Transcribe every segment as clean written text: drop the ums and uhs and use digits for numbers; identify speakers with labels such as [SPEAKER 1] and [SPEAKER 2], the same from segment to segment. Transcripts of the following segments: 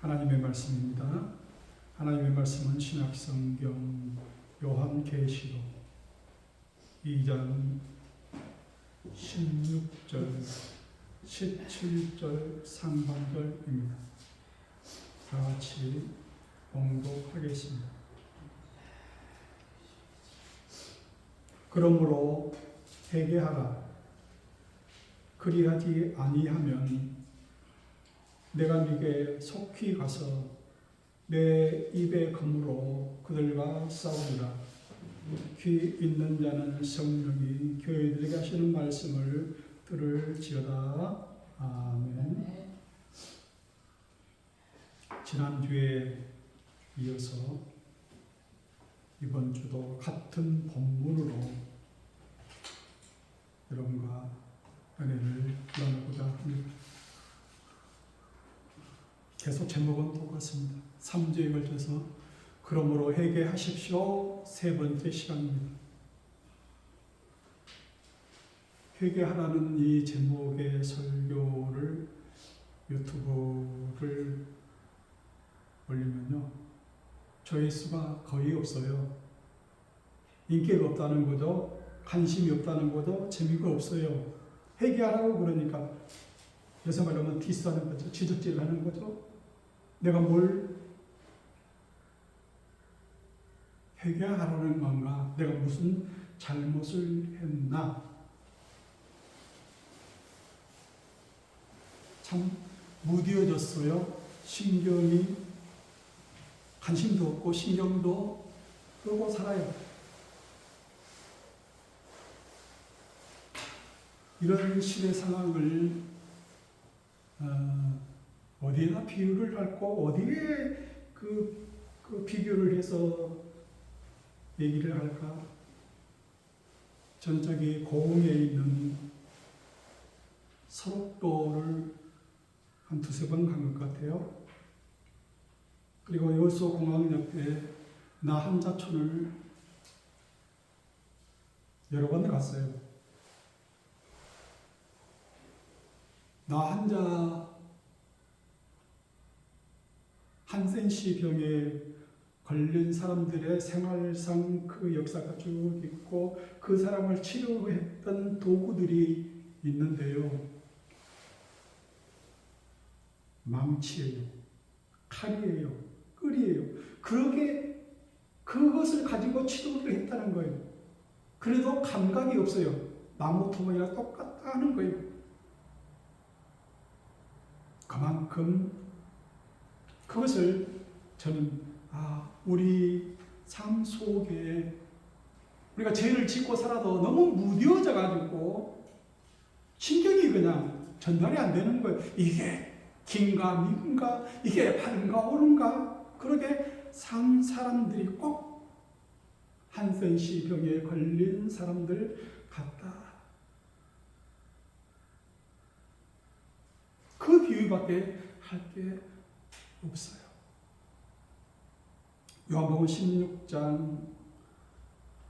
[SPEAKER 1] 하나님의 말씀입니다. 하나님의 말씀은 신약성경 요한계시록 2장 16절, 17절 상반절입니다. 다 같이 봉독하겠습니다. 그러므로 회개하라. 그리하지 아니하면 내가 네게 속히 가서 내 입의 검으로 그들과 싸우리라. 귀 있는 자는 성령이 교회들에게 하시는 말씀을 들을지어다. 아멘. 지난주에 이어서 이번 주도 같은 본문으로 여러분과 은혜를 나누고자 합니다. 계속 제목은 똑같습니다. 3주에 걸쳐서 그러므로 회개하십시오. 세 번째 시간입니다. 회개하라는 이 제목의 설교를 유튜브를 올리면요, 조회수가 거의 없어요. 인기가 없다는 거죠. 관심이 없다는 거죠. 재미가 없어요. 회개하라고 그러니까 요새 말하면 디스하는 거죠. 지적질하는 거죠. 내가 뭘 회개하라는 건가? 내가 무슨 잘못을 했나? 참 무뎌졌어요. 신경이 관심도 없고 신경도 끄고 살아요. 이런 시대 상황을 어디에다 비유를 할고 어디에 그 비교를 해서 얘기를 할까? 전적이 고흥에 있는 서록도를 한 두세 번 간 것 같아요. 그리고 여수 공항 옆에 나한자촌을 여러 번 갔어요. 나한자 한센시 병에 걸린 사람들의 생활상 그 역사가 쭉 있고 그 사람을 치료했던 도구들이 있는데요. 망치예요. 칼이에요. 끌이에요. 그렇게 그것을 가지고 치료를 했다는 거예요. 그래도 감각이 없어요. 나무 토막이랑 똑같다는 거예요. 그만큼 그것을 저는 우리 삶 속에 우리가 죄를 짓고 살아도 너무 무뎌져 가지고 신경이 그냥 전달이 안 되는 거예요. 이게 긴가 민가, 이게 바른가 옳은가. 그러게 산 사람들이 꼭 한센시 병에 걸린 사람들 같다. 그 비유밖에 할 게 없어요. 요한복음 16장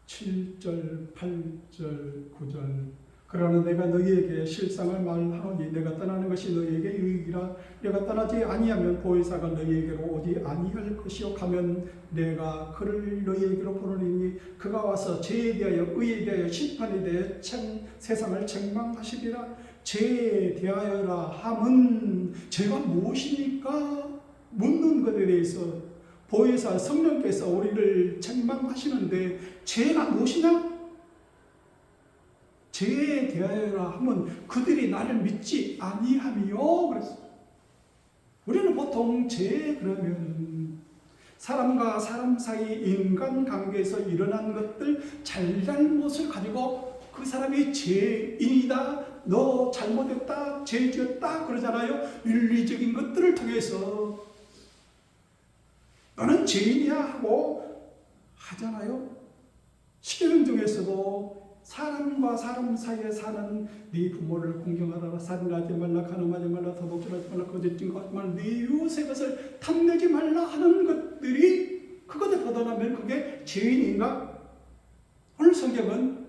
[SPEAKER 1] 7절, 8절, 9절. 그러나 내가 너희에게 실상을 말하노니 내가 떠나는 것이 너희에게 유익이라. 내가 떠나지 아니하면 보혜사가 너희에게로 오지 아니할 것이요 가면 내가 그를 너희에게로 보내리니 그가 와서 죄에 대하여 의에 대하여 심판에 대하여 세상을 책망하시리라. 죄에 대하여라 함은 죄가 무엇입니까? 묻는 것에 대해서 보혜사 성령께서 우리를 책망하시는데 죄가 무엇이냐? 죄에 대하여라 하면 그들이 나를 믿지 아니하며 그랬어요. 우리는 보통 죄 그러면 사람과 사람 사이 인간관계에서 일어난 것들 잘잘못을 가지고 그 사람이 죄인이다, 너 잘못했다, 죄 지었다 그러잖아요. 윤리적인 것들을 통해서 너는 죄인이야 하고 하잖아요. 시계명 중에서도 사람과 사람 사이에 사는 네 부모를 공경하라, 살인하지 말라, 간음하지 말라, 도둑질하지 말라, 거짓 증거하지 말라, 네 이웃의 것을 탐내지 말라 하는 것들이 그것을 벗어나면 그게 죄인인가? 오늘 성경은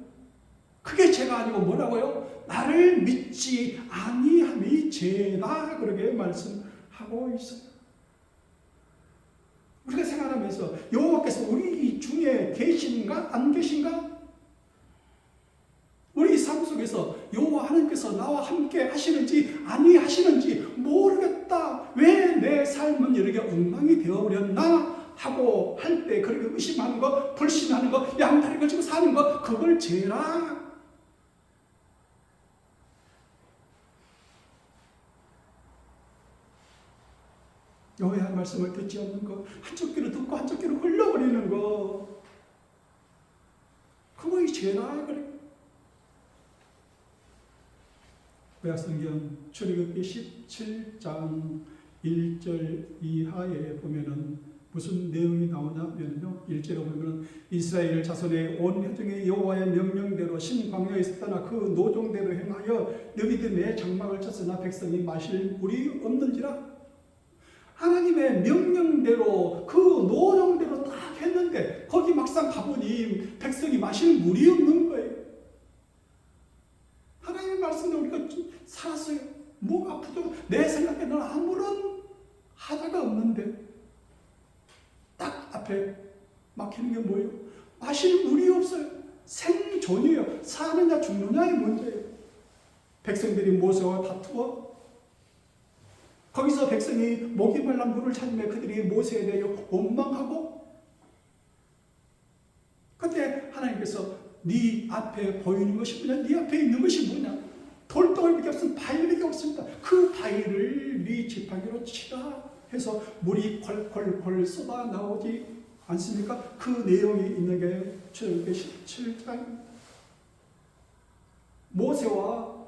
[SPEAKER 1] 그게 죄가 아니고 뭐라고요? 나를 믿지 아니함이 죄다 그렇게 말씀하고 있어요. 살아가면서 여호와께서 우리 중에 계신가 안 계신가? 우리 삶 속에서 여호와 하나님께서 나와 함께 하시는지 아니하시는지 모르겠다. 왜 내 삶은 이렇게 엉망이 되어버렸나? 하고 할 때 그렇게 의심하는 거, 불신하는 거, 양다리 걸치고 사는 거, 그걸 죄라. 여호와의 말씀을 듣지 않는 거, 한쪽 귀로 듣고 한쪽 귀로 흘러버리는 거, 그거이 죄라 그래. 구약성경 출애굽기 17장 1절 이하에 보면은 무슨 내용이 나오냐면요, 1절에 보면은 이스라엘 자손의 온 회중이 여호와의 명령대로 신광야에서 떠나 그 노종대로 행하여 너희들의 장막을 쳤으나 백성이 마실 물이 없는지라. 하나님의 명령대로 그 노령대로 딱 했는데 거기 막상 가보니 백성이 마실 물이 없는 거예요. 하나님의 말씀도 우리가 살았어요. 목 아프도록 내 생각에는 아무런 하자가 없는데 딱 앞에 막히는 게 뭐예요? 마실 물이 없어요. 생존이에요. 사느냐 죽느냐의 문제예요. 백성들이 모세와 다투어 거기서 백성이 목이 말라 물을 찾으며 그들이 모세에 대하여 원망하고, 그때 하나님께서 네 앞에 보이는 것이 뭐냐? 네 앞에 있는 것이 뭐냐? 돌덩이밖에 없으면 바위밖에 없습니다. 그 바위를 네 지팡이로 치라 해서 물이 콸콸콸 쏟아 나오지 않습니까? 그 내용이 있는 게 출애굽기 17장. 모세와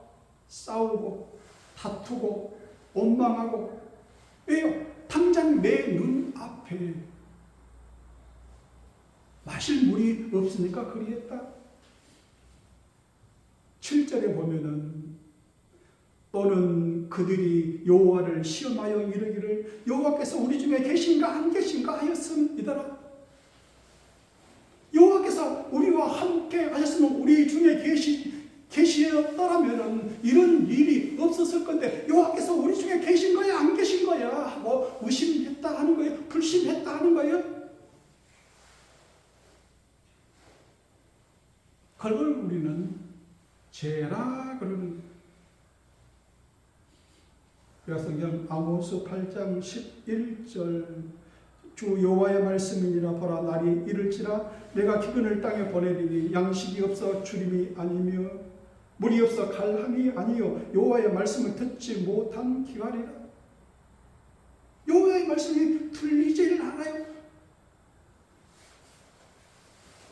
[SPEAKER 1] 싸우고 다투고 원망하고, 왜요? 당장 내 눈 앞에 마실 물이 없으니까 그리했다. 7절에 보면은 또는 그들이 여호와를 시험하여 이르기를 여호와께서 우리 중에 계신가 안 계신가 하였음이더라. 여호와께서 우리와 함께 하셨으면 우리 중에 계시었더라면 이런 일이 없었을 건데 여호와께서 우리 중에 계신 거야 안 계신 거야 하고 의심했다 하는 거예요. 불신했다 하는 거예요. 그걸 우리는 죄라 그러는. 구약성경 아모스 8장 11절 주 여호와의 말씀이니라. 보라 날이 이를지라 내가 기근을 땅에 보내리니 양식이 없어 주림이 아니며 물이 없어 갈함이 아니요 여호와의 말씀을 듣지 못한 기갈이라. 여호와의 말씀이 들리지를 않아요.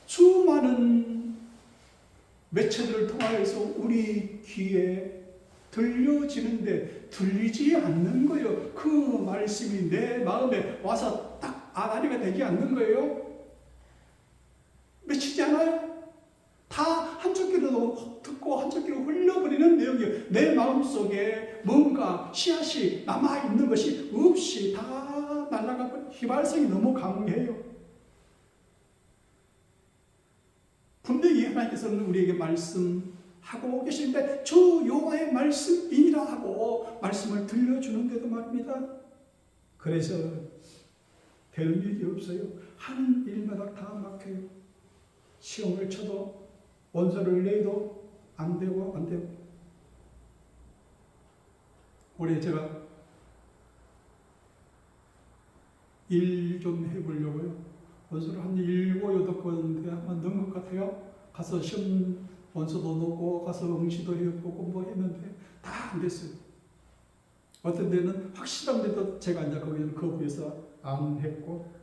[SPEAKER 1] 수많은 매체들을 통하여서 우리 귀에 들려지는데 들리지 않는 거예요. 그 말씀이 내 마음에 와서 딱 아다리가 되지 않는 거예요. 맺히지 않아요. 다 한쪽 귀로 듣고 한쪽 귀로 흘려버리는 내용이에요. 내 마음속에 뭔가 씨앗이 남아있는 것이 없이 다 날아가고 휘발성이 너무 강해요. 분명히 하나님께서는 우리에게 말씀하고 계시는데 주 여호와의 말씀이라 하고 말씀을 들려주는데도 말입니다. 그래서 되는 일이 없어요. 하는 일마다 다 막혀요. 시험을 쳐도 원서를 내도 안 되고 안 되고. 올해 제가 일 좀 해보려고요. 원서를 한 7, 8번 한번 넣은 것 같아요. 가서 시험 원서도 넣고 가서 응시도 해보고 뭐 했는데 다 안 됐어요. 어떤 데는 확실한데도 제가 이제 거기는 거부해서 안 했고.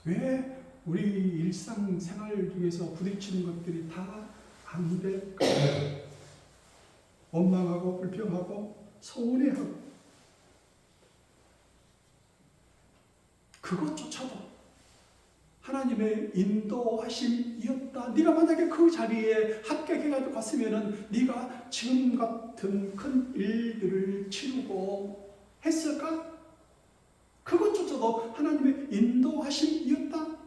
[SPEAKER 1] 왜 우리 일상생활 중에서 부딪히는 것들이 다 안 될까? 원망하고 불평하고 서운해하고 그것조차도 하나님의 인도하심이었다. 네가 만약에 그 자리에 합격해가지고 갔으면은 네가 지금 같은 큰 일들을 치르고 했을까? 그것조차도 하나님의 인도하심이었다.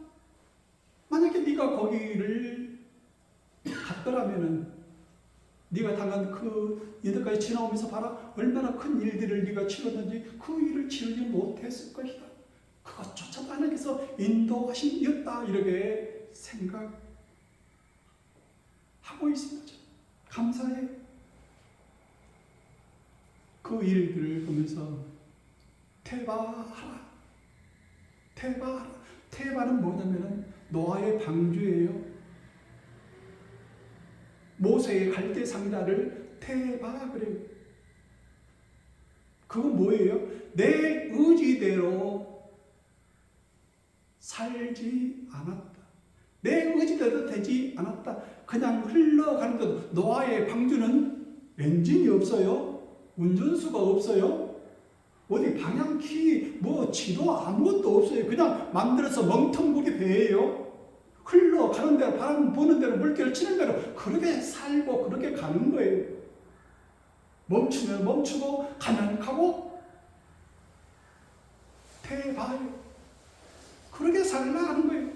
[SPEAKER 1] 만약에 네가 거기를 갔더라면은 네가 당한 그 이때까지 지나오면서 봐라. 얼마나 큰 일들을 네가 치렀는지 그 일을 치르지 못했을 것이다. 그것조차도 하나님께서 인도하심이었다. 이렇게 생각하고 있습니다. 감사해. 그 일들을 보면서 테바하라. 테바하라. 테바는 뭐냐면은 노아의 방주예요. 모세의 갈대 상자를 테바 그래요. 그건 뭐예요? 내 의지대로 살지 않았다. 내 의지대로 되지 않았다. 그냥 흘러가는 것. 노아의 방주는 엔진이 없어요. 운전수가 없어요. 어디 방향키, 뭐 지도 아무것도 없어요. 그냥 만들어서 멍텅구리 배예요. 흘러가는 대로, 바람 부는 대로, 물결 치는 대로 그렇게 살고 그렇게 가는 거예요. 멈추면 멈추고 가면 가고 대봐요. 그렇게 살아가는 거예요.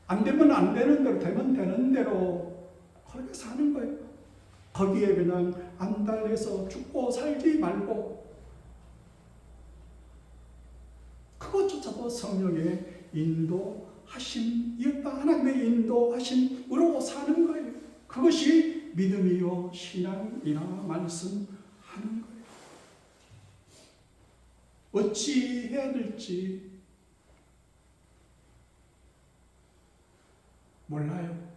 [SPEAKER 1] 안 되면 안 되는 대로, 되면 되는 대로 그렇게 사는 거예요. 거기에 그냥 안달해서 죽고 살지 말고 그것조차도 성령의 인도하심이었다. 하나님의 인도하심으로 사는 거예요. 그것이 믿음이요 신앙이라 말씀하는 거예요. 어찌 해야 될지 몰라요.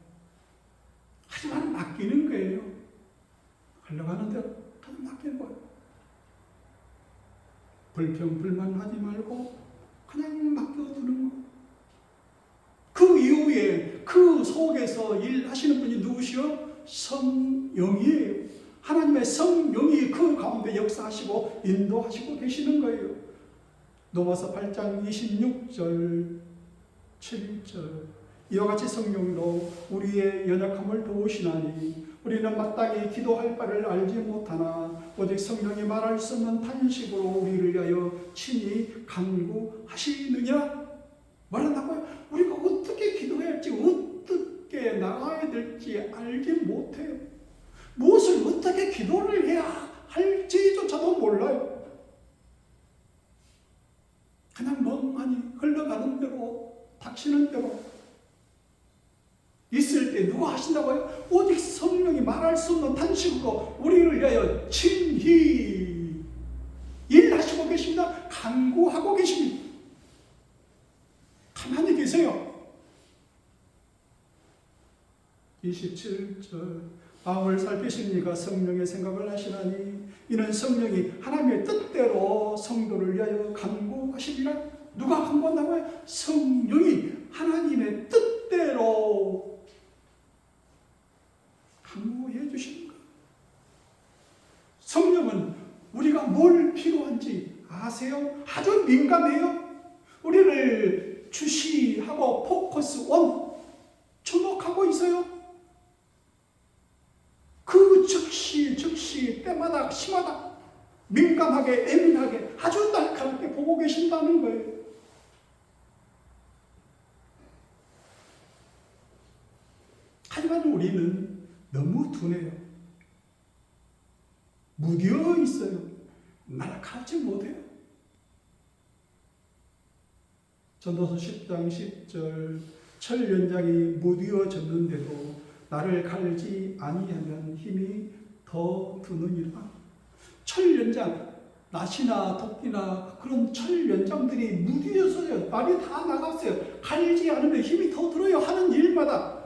[SPEAKER 1] 하지만 맡기는 거예요. 흘러가는 대로 그냥 맡기는 거예요. 불평 불만하지 말고 그냥 맡겨두는 거. 그 이후에 그 속에서 일하시는 분이 누구시요? 성령이에요. 하나님의 성령이 그 가운데 역사하시고 인도하시고 계시는 거예요. 로마서 8장 26절 7절 이와 같이 성령으로 우리의 연약함을 도우시나니 우리는 마땅히 기도할 바를 알지 못하나 오직 성령이 말할 수 없는 탄식으로 우리를 위하여 친히 간구하시느니라. 말한다고요? 우리가 어떻게 기도해야 할지, 어떻게 나가야 될지 알지 못해요. 무엇을 어떻게 기도를 해야 할지조차도 몰라요. 그냥 멍하니 흘러가는 대로, 닥치는 대로 있을 때 누가 하신다고요? 오직 성령이 말할 수 없는 탄식으로 우리를 위하여 친히 일하시고 계십니다. 간구하고 계십니다. 가만히 계세요. 27절 마음을 살피십니까? 성령의 생각을 하시나니 이는 성령이 하나님의 뜻대로 성도를 위하여 간구하시리라. 누가 간구한다고요? 성령이 하나님의 뜻대로 간구해 주시는 거예요. 성령은 우리가 뭘 필요한지 아세요? 아주 민감해요. 우리를 주시하고 포커스 온 주목하고 있어요. 그 즉시 때마다 시마다 민감하게 예민하게 아주 날카롭게 보고 계신다는 거예요. 하지만 우리는 너무 둔해요. 무뎌 있어요. 날카롭지 못해요. 전도서 10장 10절 철 연장이 무뎌졌는데도 나를 갈지 아니하면 힘이 더 드느니라. 철 연장, 낫이나 도끼나 그런 철 연장들이 무뎌졌어요. 날이 다 나갔어요. 갈지 않으면 힘이 더 들어요. 하는 일마다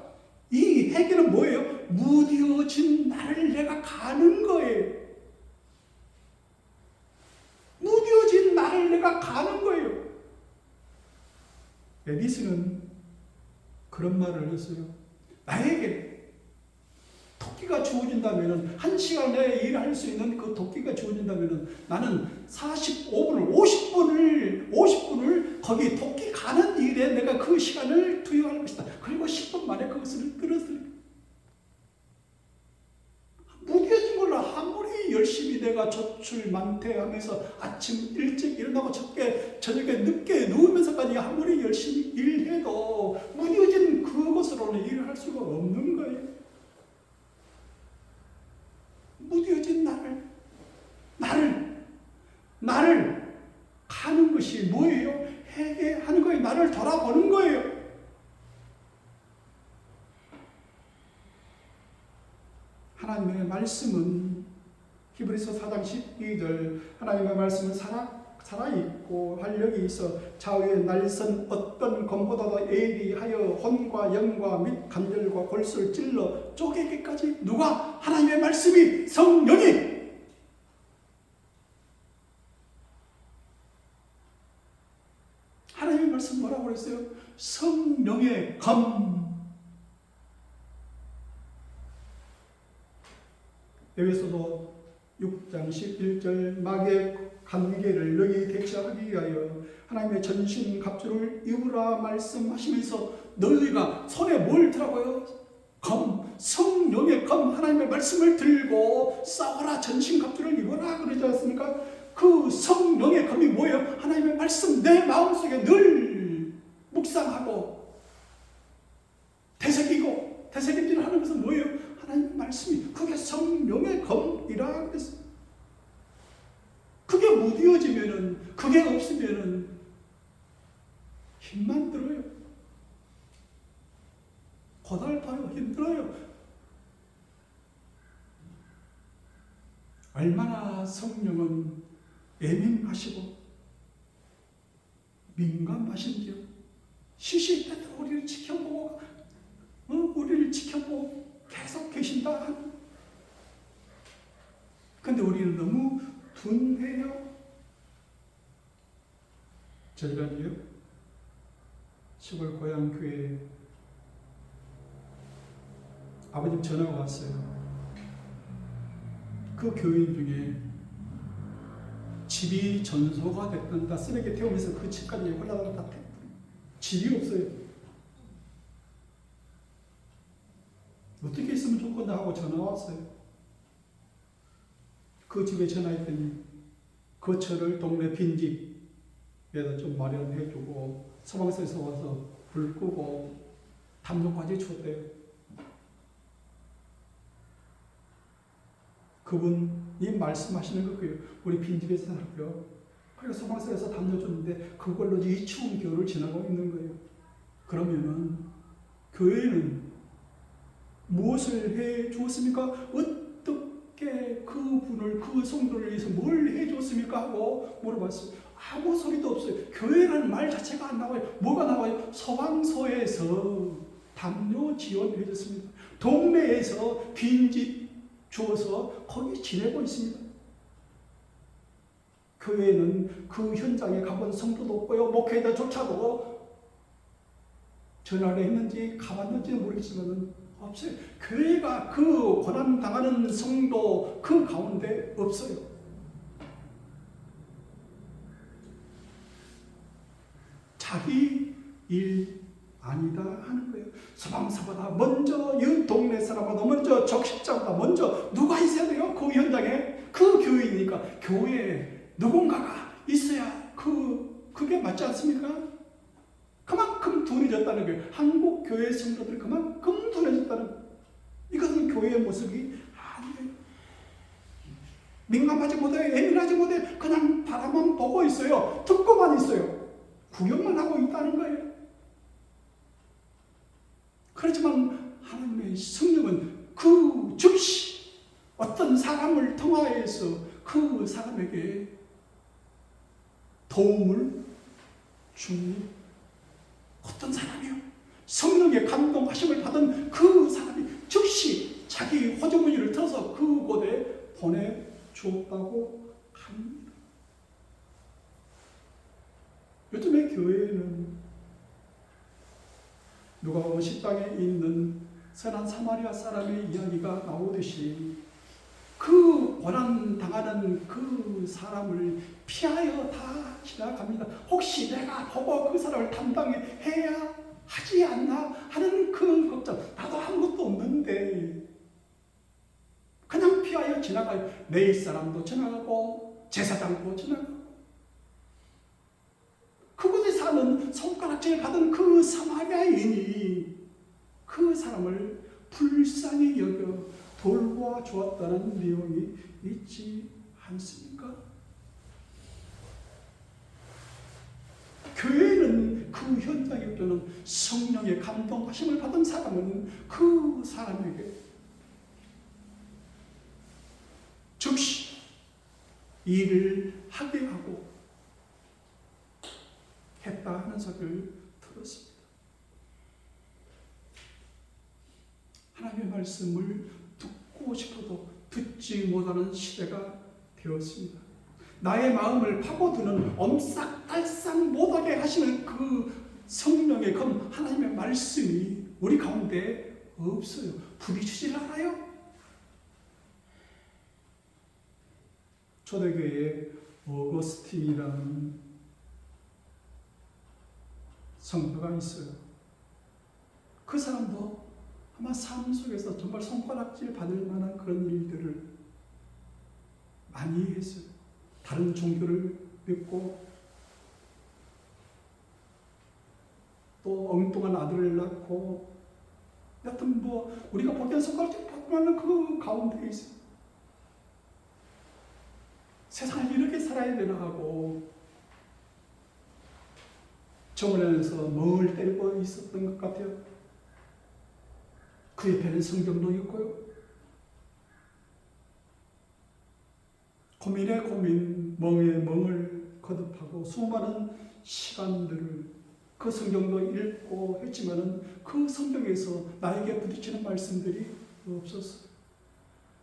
[SPEAKER 1] 이 해결은 뭐예요? 무뎌진 나를 내가 가는 거예요. 무뎌진 나를 내가 가는 거예요. 에디슨은 그런 말을 했어요. 나에게 도끼가 주어진다면, 한 시간 내에 일할 수 있는 그 도끼가 주어진다면 나는 50분을 거기 도끼 가는 일에 내가 그 시간을 투여할 것이다. 그리고 10분 만에 그것을 끌었을. 무뎌진 걸로 아무리 열심히 내가 조출 만퇴하면서 아침 일찍 일어나고 저녁에 늦게 누우면서까지 아무리 열심히 일해도 무뎌진 그것으로는 일을 할 수가 없는 거예요. 하나님의 말씀은 히브리서 4장 12절 하나님의 말씀은 살아있고 활력이 있어 좌우에 날선 어떤 검보다도 예리하여 혼과 영과 및 관절과 골수를 찔러 쪼개기까지 누가? 하나님의 말씀이 성령이 하나님의 말씀 뭐라고 그랬어요? 성령의 검. 여기서도 6장 11절 마귀의 관계를 너희 대처하기 위하여 하나님의 전신 갑주를 입으라 말씀하시면서 너희가 손에 뭘 들라고요? 검, 성령의 검, 하나님의 말씀을 들고 싸워라, 전신 갑주를 입어라 그러지 않습니까? 그 성령의 검이 뭐예요? 하나님의 말씀 내 마음속에 늘 묵상하고 되새김질을 하는 것은 뭐예요? 하나님의 말씀이 그게 성령의 검이라 그랬어요. 그게 무뎌지면은, 그게 없으면은 힘만 들어요. 고달파요. 힘들어요. 얼마나 성령은 예민하시고 민감하신지요. 시시때때 우리를 지켜보고 계속 계신다. 근데 우리는 너무 둔해요. 절반이요. 시골 고향 교회에 아버님 전화가 왔어요. 그 교인 중에 집이 전소가 됐던 다 쓰레기 태우면서 그 집까지 올라가서 다 집이 없어요. 어떻게 있으면 좋겠나 하고 전화 왔어요. 그 집에 전화했더니 거처를 동네 빈집에다 좀 마련해주고 소방서에서 와서 불 끄고 담요까지 줬대요. 그분이 말씀하시는 거예요. 우리 빈집에서 살고요. 그래서 소방서에서 담요 줬는데 그걸로 이 추운 겨울을 지나고 있는 거예요. 그러면은 교회는 무엇을 해 주었습니까? 어떻게 그분을, 그 성도를 위해서 뭘 해 줬습니까? 하고 물어봤어요. 아무 소리도 없어요. 교회라는 말 자체가 안 나와요. 뭐가 나와요? 소방서에서 담요 지원해 줬습니다. 동네에서 빈집 주어서 거기 지내고 있습니다. 교회는 그 현장에 가본 성도도 없고요. 목회자조차도 전화를 했는지 가봤는지는 모르겠지만 없어요. 교회가 그 고난당하는 성도 그 가운데 없어요. 자기 일 아니다 하는 거예요. 소방서보다 먼저, 이 동네 사람보다 먼저, 적십자보다 먼저 누가 있어야 돼요? 그 현장에 그 교회니까 교회에 누군가가 있어야 그게 맞지 않습니까? 그만큼 둔해졌다는 거예요. 한국 교회 성도들이 그만큼 둔해졌다는 거예요. 이것은 교회의 모습이 아니에요. 민감하지 못해, 예민하지 못해, 그냥 바라만 보고 있어요. 듣고만 있어요. 구경만 하고 있다는 거예요. 그렇지만 하나님의 성령은 그 즉시 어떤 사람을 통하여서 그 사람에게 도움을 줍니다. 어떤 사람이요? 성령의 감동하심을 받은 그 사람이 즉시 자기 호주머니를 들어서 그곳에 보내주었다고 합니다. 요즘에 교회에는 누가복음 10장에 있는 선한 사마리아 사람의 이야기가 나오듯이 그 고난당하는 그 사람을 피하여 다 지나갑니다. 혹시 내가 보고 그 사람을 담당해야 하지 않나 하는 그 걱정. 나도 아무것도 없는데 그냥 피하여 지나가요. 매일 사람도 지나가고 제사장도 지나가고 그곳에 사는 손가락질 받은 그 사마리아인이 그 사람을 불쌍히 여겨 돌보아주었다는 내용이 있지 않습니까? 교회는 그 현장에 없는 성령의 감동하심을 받은 사람은 그 사람에게 즉시 일을 하게 하고 했다 하는 소리를 들었습니다. 하나님의 말씀을 듣고 싶어도 듣지 못하는 시대가 되었습니다. 나의 마음을 파고드는 엄싹달싹 못하게 하시는 그 성령의 그 하나님의 말씀이 우리 가운데 없어요. 부딪히질 않아요. 초대교회에 어거스틴이라는 성도가 있어요. 그 사람도 아마 삶 속에서 정말 손가락질 받을 만한 그런 일들을 많이 했어요. 다른 종교를 믿고 또 엉뚱한 아들을 낳고 여튼 우리가 보기엔 손가락질 받을 만한 그 가운데 있어요. 세상을 이렇게 살아야 되나 하고 정원에서 멍을 때리고 있었던 것 같아요. 그 옆에는 성경도 있고요. 고민에 고민, 멍에 멍을 거듭하고 수많은 시간들을 그 성경도 읽고 했지만은 그 성경에서 나에게 부딪히는 말씀들이 없었어요.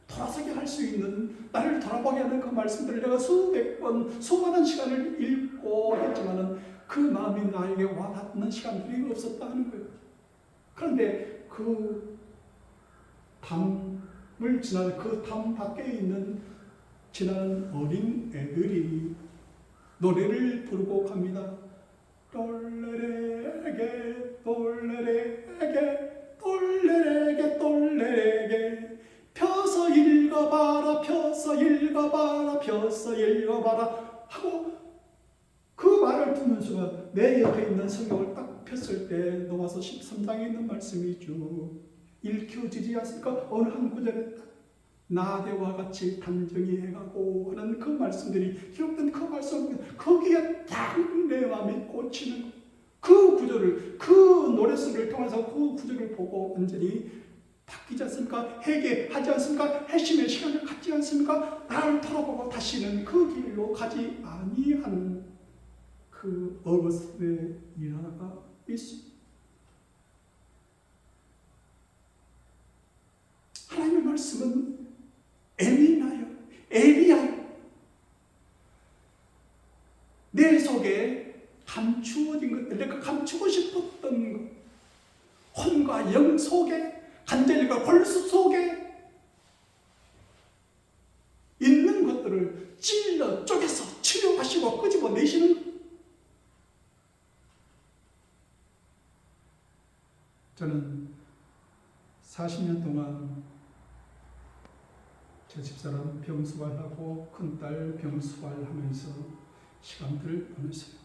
[SPEAKER 1] 돌아서게 할 수 있는, 나를 돌아보게 하는 그 말씀들을 내가 수백 번, 수많은 시간을 읽고 했지만은 그 마음이 나에게 와닿는 시간들이 없었다는 거예요. 그런데 그 담을 지나는 그 담 밖에 있는 지나는 어린 애들이 노래를 부르고 갑니다. 똘레레게 똘레레게 똘레레게 똘레레게 펴서 읽어봐라 펴서 읽어봐라 펴서 읽어봐라 하고 그 말을 듣는 순간 내 옆에 있는 성경을 딱 폈을 때 로마서 13장에 있는 말씀이죠. 읽혀지지 않습니까? 어느 한 구절에 딱 나대와 같이 단정히 해가고 하는 그 말씀들이 기록된 그 말씀, 거기에 딱 내 마음이 꽂히는 그 구절을, 그 노래소리를 통해서 그 구절을 보고 완전히 바뀌지 않습니까? 회개하지 않습니까? 회심의 시간을 갖지 않습니까? 나를 돌아보고 다시는 그 길로 가지 아니하는 그 어거스틴의 일화가 있습니다. 하나님의 말씀은 예민하여, 예리하여 내 속에 감추어진 것들, 내가 감추고 싶었던 것, 혼과 영 속에, 간절과 골수 속에 있는 것들을 찔러 쪼개서 치료하시고 끄집어내시는 것. 저는 40년 동안 제 집사람 병수발하고 큰딸 병수발하면서 시간들을 보냈어요.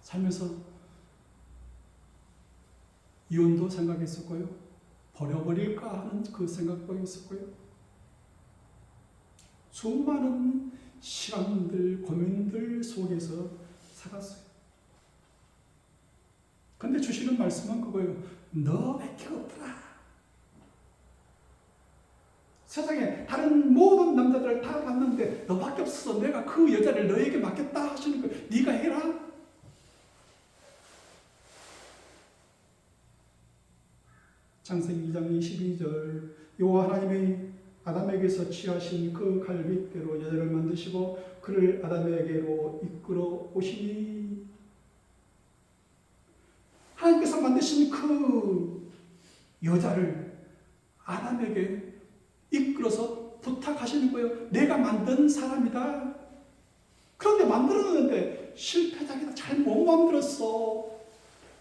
[SPEAKER 1] 살면서 이혼도 생각했었고요. 버려버릴까 하는 그 생각도 있었고요. 수많은 시간들, 고민들 속에서 살았어요. 근데 주시는 말씀은 그거예요. 너밖에 없더라. 세상에 다른 모든 남자들을 다 봤는데 너밖에 없어서 내가 그 여자를 너에게 맡겼다 하시는 거 네가 해라. 창세기 2장 22절 여호와 하나님이 아담에게서 취하신 그 갈빗대로 여자를 만드시고 그를 아담에게로 이끌어 오시니 하나님께서 만드신 그 여자를 아담에게 이끌어서 부탁하시는 거예요. 내가 만든 사람이다. 그런데 만들었는데 실패작이다. 잘 못 만들었어.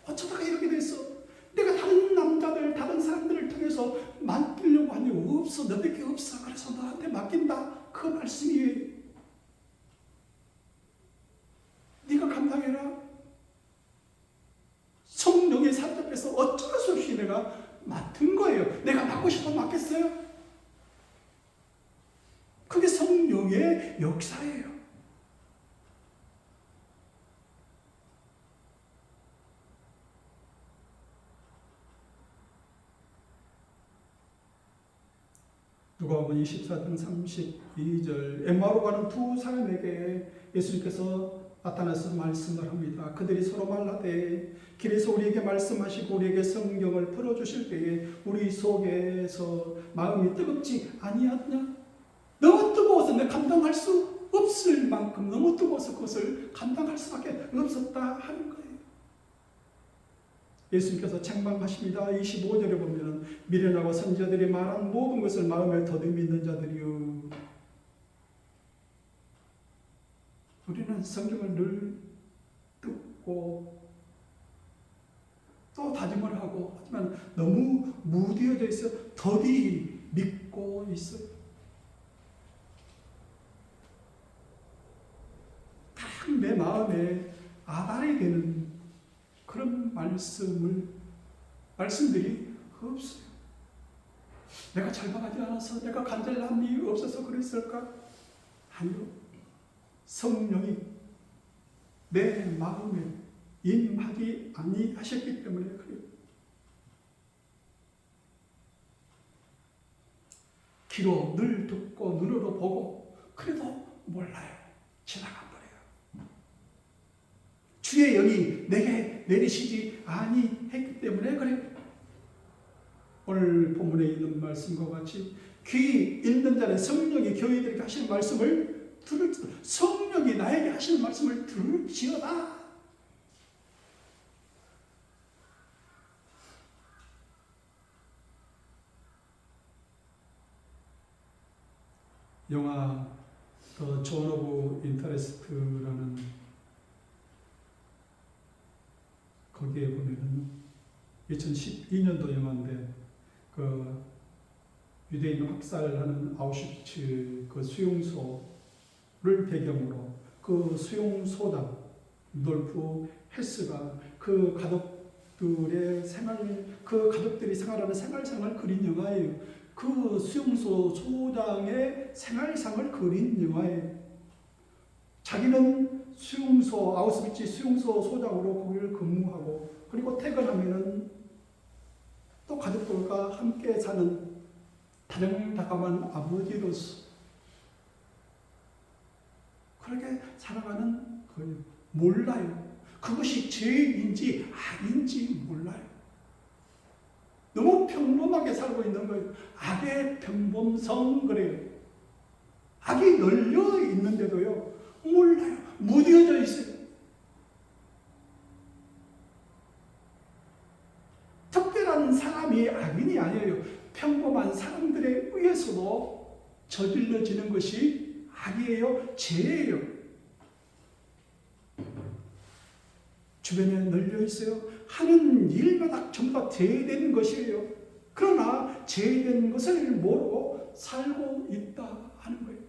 [SPEAKER 1] 어쩌다가 이렇게 됐어. 내가 다른 남자들, 다른 사람들을 통해서 만들려고 하니 없어. 너밖에 없어. 그래서 너한테 맡긴다. 그 말씀이에요. 네가 감당해라. 성령의 사람들에서 어쩔 수 없이 내가 맡은 거예요. 내가 맡고 싶어 맡겠어요? 그게 성령의 역사예요. 누가복음 24장 32절 엠마오로 가는 두 사람에게 예수님께서 나타나서 말씀을 합니다. 그들이 서로 말하되 길에서 우리에게 말씀하시고 우리에게 성경을 풀어주실 때에 우리 속에서 마음이 뜨겁지 아니하냐? 너무 뜨거워서 내가 감당할 수 없을 만큼 너무 뜨거워서 그것을 감당할 수밖에 없었다 하는 거예요. 예수님께서 책망하십니다. 25절에 보면 미련하고 선지자들이 말한 모든 것을 마음에 더듬이 있는 자들이요. 우리는 성경을 늘 듣고 또 다짐을 하고 하지만 너무 무뎌져 있어 더디 믿고 있어요. 딱 내 마음에 아달이 되는 그런 말씀들이 없어요. 내가 절망하지 않아서 내가 간절함이 없어서 그랬을까? 아니요. 성령이 내 마음에 임하지 아니하셨기 때문에 그래요. 귀로 늘 듣고 눈으로 보고 그래도 몰라요. 지나가 버려요. 주의 영이 내게 내리시지 아니했기 때문에 그래요. 오늘 본문에 있는 말씀과 같이 귀 있는 자는 성령이 교회들에게 하시는 말씀을 들을지어다. 성령이 나에게 하시는 말씀을 들을지어다. 영화 더 존 오브 인터레스트라는 거기에 보면은 2012년도 영화인데 그 유대인 학살하는 아우슈비츠 그 수용소를 배경으로 그 수용소장 루돌프 헤스가 그 가족들의 그 가족들이 생활하는 생활상을 그린 영화예요. 그 수용소 소장의 생활상을 그린 영화예요. 자기는 수용소 아우슈비츠 수용소 소장으로 거기를 근무하고 그리고 퇴근하면은 또 가족들과 함께 사는 다정다감한 아버지로서 그렇게 살아가는 거예요. 몰라요. 그것이 죄인지 악인지 몰라요. 너무 평범하게 살고 있는 거예요. 악의 평범성 그래요. 악이 널려 있는데도요. 몰라요. 무뎌져 있어요. 특별한 사람이 악인이 아니에요. 평범한 사람들에 의해서도 저질러지는 것이 악이에요. 죄예요. 주변에 널려 있어요. 하는 일마다 전부 다 죄된 것이에요. 그러나 죄된 것을 모르고 살고 있다 하는 거예요.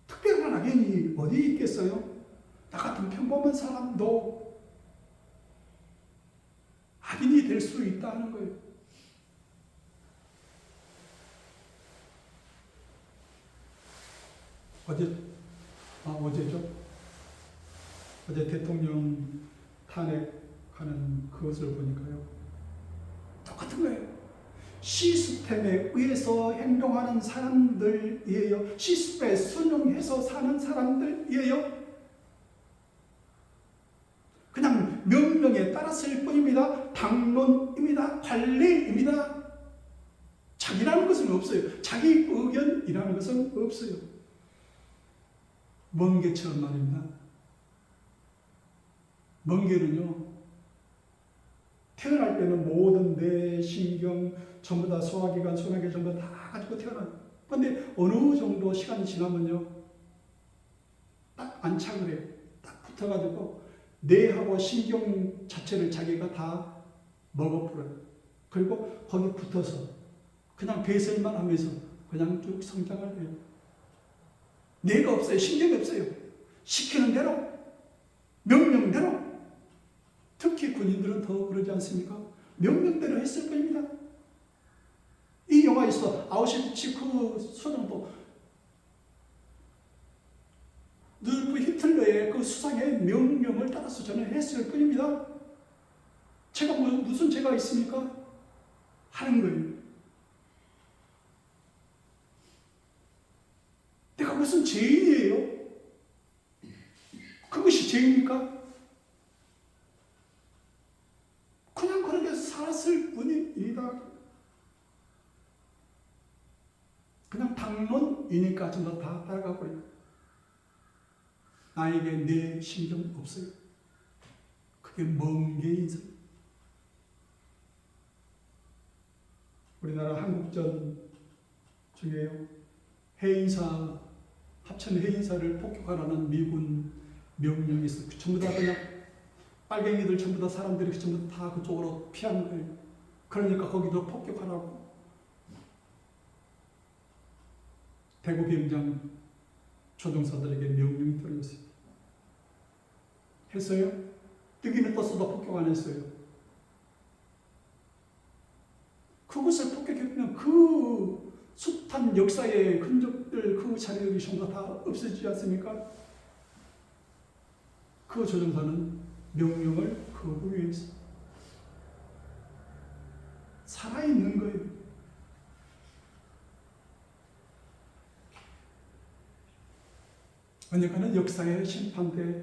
[SPEAKER 1] 특별한 악인이 어디 있겠어요? 나 같은 평범한 사람도 악인이 될 수 있다는 거예요. 어제죠? 어제 대통령 탄핵하는 그것을 보니까요. 똑같은 거예요. 시스템에 의해서 행동하는 사람들이에요. 시스템에 순응해서 사는 사람들이에요. 그냥 명령에 따랐을 뿐입니다. 당론입니다. 관리입니다. 자기라는 것은 없어요. 자기 의견이라는 것은 없어요. 멍게처럼 말입니다. 멍게는요, 태어날 때는 모든 뇌, 신경, 전부 다 소화기관, 소화기 전부 다 가지고 태어나요. 그런데 어느 정도 시간이 지나면요, 딱 안착을 해요. 딱 붙어가지고 뇌하고 신경 자체를 자기가 다 먹어버려요. 그리고 거기 붙어서 그냥 배설만 하면서 그냥 쭉 성장을 해요. 뇌가 없어요. 신경이 없어요. 시키는 대로, 명령대로. 특히 군인들은 더 그러지 않습니까? 명령대로 했을 뿐입니다. 이 영화에서 아우슈비츠 그 소장도 루돌프 히틀러의 그 수상의 명령을 따라서 저는 했을 뿐입니다. 제가 무슨 죄가 있습니까? 하는 거예요. 내가 무슨 죄인이에요? 그것이 죄입니까? 그냥 그렇게 살았을 뿐이다. 그냥 당론이니까 전부 다 따라가 버려요. 나에게 내 심정 없어요. 그게 멍게인생. 우리나라 한국전 중에 해인사, 합천 해인사를 폭격하라는 미군 명령이 있어요. 전부 다 그냥 빨갱이들 전부 다 사람들이 전부 다 그쪽으로 피하는 거예요. 그러니까 거기도 폭격하라고. 대구 비행장 조종사들에게 명령이 떨어졌어요. 했어요? 뜨기는 떴어도 폭격 안 했어요. 그곳을 폭격했으면 그 숱한 역사의 흔적들, 그 자료들이 전부 다 없어지지 않습니까? 그 조종사는 명령을 거부해서 살아있는 거예요. 언젠가는 역사의 심판대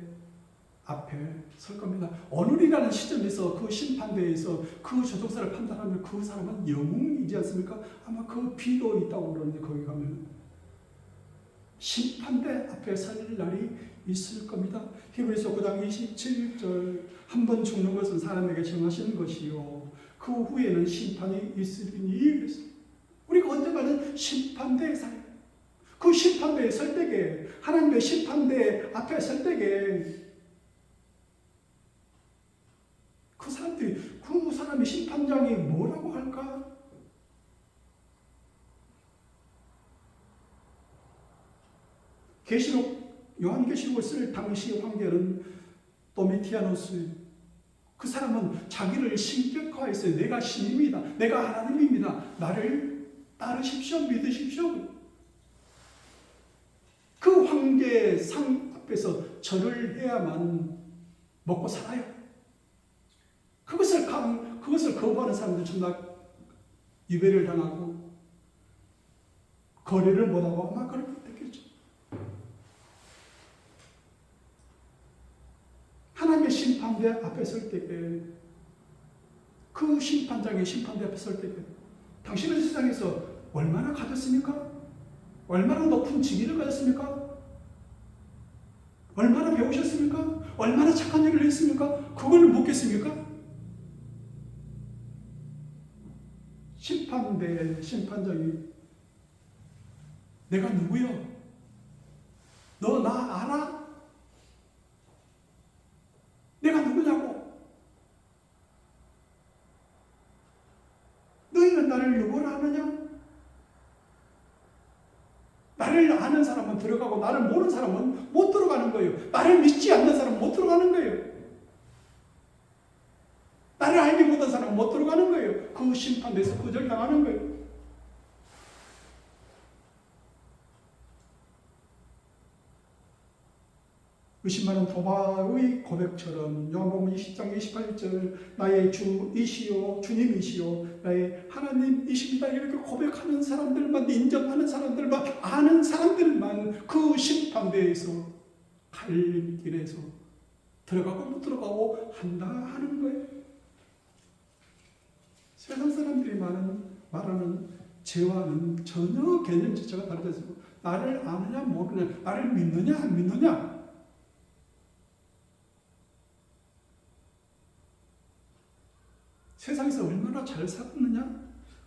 [SPEAKER 1] 앞에 설 겁니다. 오늘이라는 시점에서 그 심판대에서 그 조종사를 판단하면 그 사람은 영웅이지 않습니까? 아마 그 비도 있다고 그러는데 거기 가면 심판대 앞에 설 날이 있을 겁니다. 히브리서 9장 27절 한 번 죽는 것은 사람에게 정하시는 것이요 그 후에는 심판이 있으리니 우리가 언젠가는 심판대에 살아요. 그 심판대에 설 때에 하나님의 심판대 앞에 설 때에 그 사람들이 그 사람의 심판장이 뭐라고 할까? 요한계시록을 쓸 당시 황제는 도미티아누스. 그 사람은 자기를 신격화했어요. 내가 신입니다. 내가 하나님입니다. 나를 따르십시오. 믿으십시오. 그 황제의 상 앞에서 절을 해야만 먹고 살아요. 그것을 거부하는 사람들 정말 유배를 당하고 거래를 못하고 아마 그렇게 됐겠죠. 하나님의 심판대 앞에 설 때에 그 심판장의 심판대 앞에 설 때에 당신은 세상에서 얼마나 가졌습니까? 얼마나 높은 직위를 가졌습니까? 얼마나 배우셨습니까? 얼마나 착한 일을 했습니까? 그걸 묻겠습니까? 심판대 심판장이 내가 누구요? 너 나 알아? 내가 누구냐고? 너희는 나를 누구라 하느냐? 나를 아는 사람은 들어가고 나를 모르는 사람은 못 들어가는 거예요. 나를 믿지 않는 사람은 못 들어가는 거예요. 나를 알지 못한 사람은 못 들어가는 거예요. 그 심판대에서 거절당하는 거예요. 의심하는 도마의 고백처럼 요한복음 20장 28절 나의 주이시요 주님이시요 나의 하나님이십니다. 이렇게 고백하는 사람들만, 인정하는 사람들만, 아는 사람들만 그 심판대에서 갈림길에서 들어가고 못 들어가고 한다 하는 거예요. 세상 사람들이 말하는 죄와는 전혀 개념 자체가 다르지. 나를 아느냐 모르느냐, 나를 믿느냐 안 믿느냐. 세상에서 얼마나 잘 살았느냐,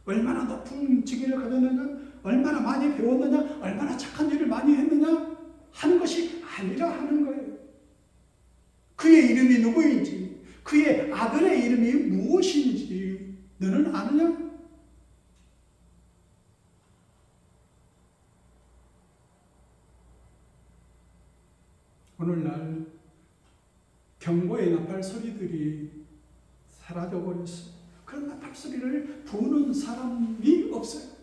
[SPEAKER 1] 얼마나 높은 직위를 가졌느냐, 얼마나 많이 배웠느냐, 얼마나 착한 일을 많이 했느냐 하는 것이 아니라 하는 거예요. 그의 이름이 누구인지, 그의 아들의 이름이 무엇인지 너는 아느냐? 오늘날 경고의 나팔 소리들이 사라져버렸어요. 그런 나팔 소리를 부는 사람이 없어요.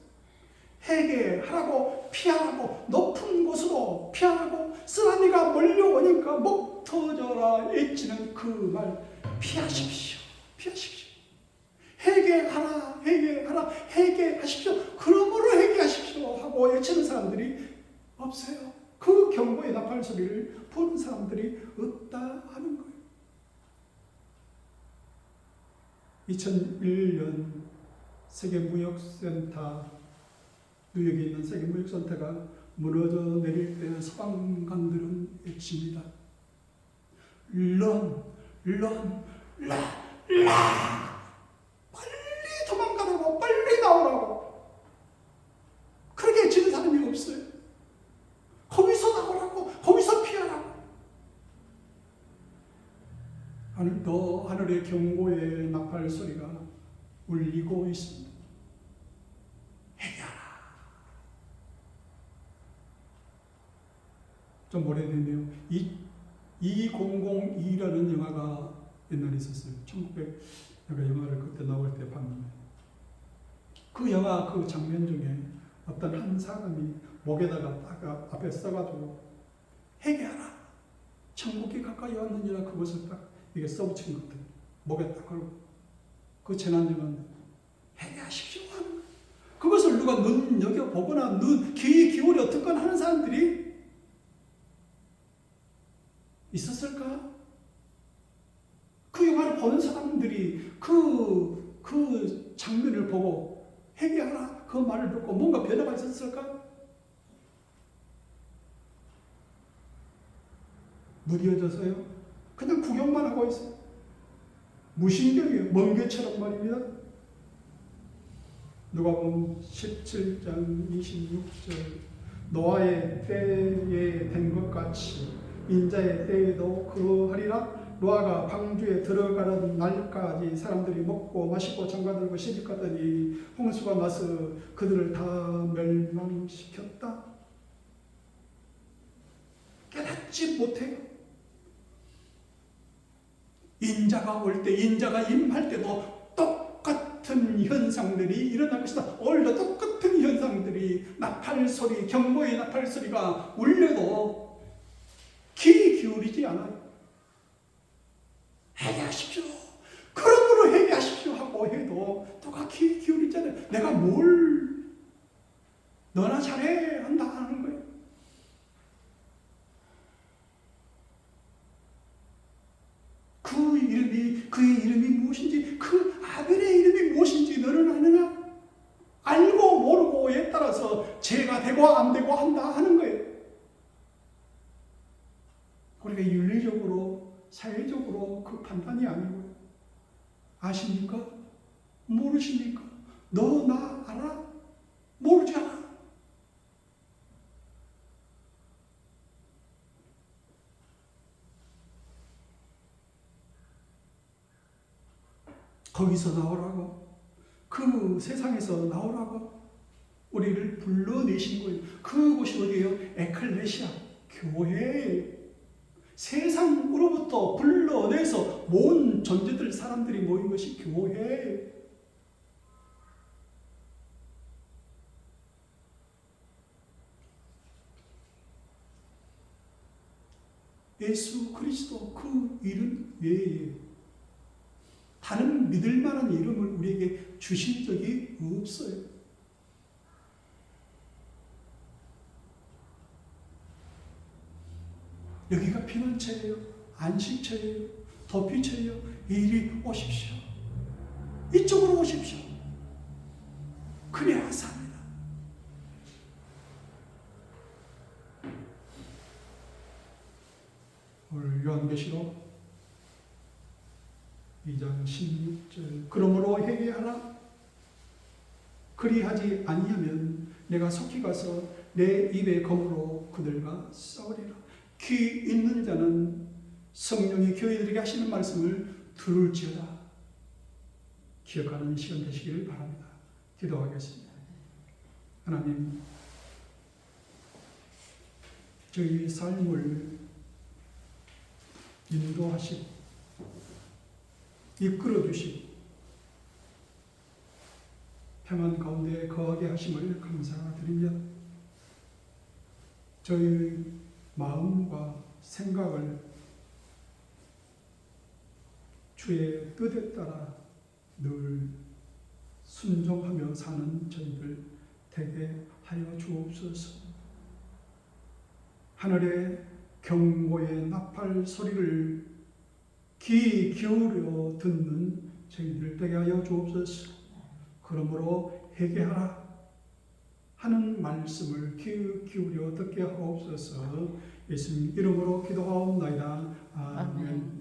[SPEAKER 1] 회개하라고 피하라고 높은 곳으로 피하라고 쓰나미가 몰려오니까 목 터져라 외치는 그 말 피하십시오. 피하십시오. 회개하라 회개하라 회개하십시오. 그러므로 회개하십시오 하고 외치는 사람들이 없어요. 그 경고의 나팔 소리를 보는 사람들이 없다 하는 거예요. 2001년 세계무역센터, 뉴욕에 있는 세계무역센터가 무너져 내릴 때 소방관들은 외칩니다. 런, 빨리 도망가라고, 빨리 나오라고. 그렇게 외치는 사람이 없어요. 거기서 나오라고, 거기서 피하라고. 하늘도 하늘의 경고의 나팔 소리가 울리고 있습니다. 회개하라. 좀 오래됐네요. 2002라는 영화가 옛날에 있었어요. 1900 내가 영화를 그때 나올 때 봤는데, 그 영화 그 장면 중에 어떤 한 사람이 목에다가 딱 앞에 써가지고 회개하라. 천국이 가까이 왔느니라, 그것을 딱 이게 써붙인 것들 목에 딱 걸고, 그 재난지만 회개하십시오 하는 거예요. 그것을 누가 눈여겨보거나 귀 기울여 듣거나 하는 사람들이 있었을까? 그 영화를 보는 사람들이 그 장면을 보고 회개하라 그 말을 듣고 뭔가 변화가 있었을까? 무뎌져서요. 그냥 구경만 하고 있어요. 무신경이에요. 멍게처럼 말입니다. 누가복음 17장 26절 노아의 때에 된 것 같이 인자의 때에도 그러하리라. 노아가 방주에 들어가는 날까지 사람들이 먹고 마시고 장가들고 시집가더니 홍수가 나서 그들을 다 멸망시켰다. 깨닫지 못해요. 인자가 올 때, 인자가 임할 때도 똑같은 현상들이 일어날 것이다. 오늘도 똑같은 현상들이 나팔 소리, 경고의 나팔 소리가 울려도 귀 기울이지 않아요. 회개하십시오. 그러므로 회개하십시오 하고 해도 누가 귀 기울이지 않아요. 내가 뭘 너나 잘해 한다 하는 거예요. 그의 이름이 무엇인지, 그 아벨의 이름이 무엇인지 너는 아느냐? 알고 모르고에 따라서 죄가 되고 안 되고 한다 하는 거예요. 우리가 윤리적으로, 사회적으로 그 판단이 아니고, 아십니까? 모르십니까? 너 나 알아? 모르잖아. 거기서 나오라고, 그 세상에서 나오라고 우리를 불러내신 거예요. 그곳이 어디예요? 에클레시아, 교회. 세상으로부터 불러내서 모은 존재들, 사람들이 모인 것이 교회. 예수 그리스도 그 이름 외에 다른 믿을 만한 이름을 우리에게 주신 적이 없어요. 여기가 피난처예요. 안식처예요. 도피처예요. 이리 오십시오. 이쪽으로 오십시오. 그래야 삽니다. 오늘 요한계시록 2장 16절 그러므로 회개하라. 그리하지 아니하면 내가 속히 가서 내 입의 검으로 그들과 싸우리라. 귀 있는 자는 성령이 교회들에게 하시는 말씀을 들을지어다. 기억하는 시간 되시기를 바랍니다. 기도하겠습니다. 하나님, 저희 삶을 인도하시고 이끌어 주시고 평안 가운데 거하게 하심을 감사드리며 저희 마음과 생각을 주의 뜻에 따라 늘 순종하며 사는 저희들 되게 하여 주옵소서. 하늘의 경고의 나팔 소리를 귀 기울여 듣는 저희들 되게 하여 주옵소서. 그러므로 회개하라 하는 말씀을 귀 기울여 듣게 하옵소서. 예수님 이름으로 기도하옵나이다. 아멘.